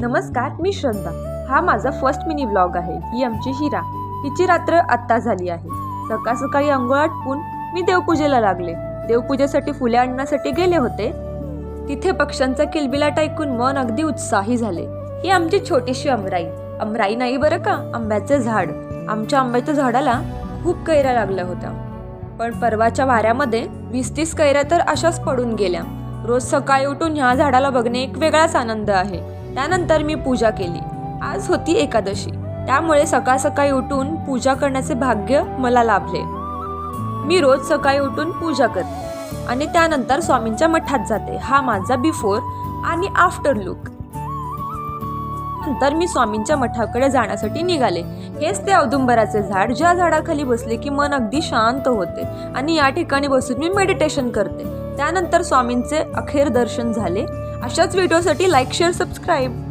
नमस्कार, मी श्रद्धा. हा माझा फर्स्ट मिनी व्लॉग आहे. ही आमची हिरा. हिची रात्र आत्ता झाली आहे. सकाळ सकाळी अंघोळ आटपून मी देवपूजेला लागले. देवपूजेसाठी फुले आणण्यासाठी गेले होते. तिथे पक्ष्यांचा किलबिलाट ऐकून मन अगदी उत्साही झाले. ही आमची छोटीशी आमराई नाही बरं का, आंब्याचे झाड. आमच्या आंब्याच्या झाडाला खूप कैऱ्या लागल्या होत्या, पण परवाच्या वाऱ्यामध्ये 20-30 कैऱ्या तर अशाच पडून गेल्या. रोज सकाळी उठून ह्या झाडाला बघणे एक वेगळाच आनंद आहे. त्यानंतर मी पूजा केली. आज होती एकादशी, त्यामुळे सकाळ सकाळी उठून पूजा करण्याचे भाग्य मला लाभले. मी रोज सकाळी उठून पूजा करते आणि त्यानंतर स्वामींच्या मठात जाते. हा माझा बिफोर आणि आफ्टर लुक. नंतर मी स्वामींच्या मठाकडे जाण्यासाठी निघाले. हेच ते औदुंबराचे झाड, ज्या झाडाखाली बसले की मन अगदी शांत होते आणि या ठिकाणी बसून मी मेडिटेशन करते. त्यानंतर स्वामींचे अखेर दर्शन झाले. अशाच व्हिडिओसाठी लाईक, शेअर, सबस्क्राईब.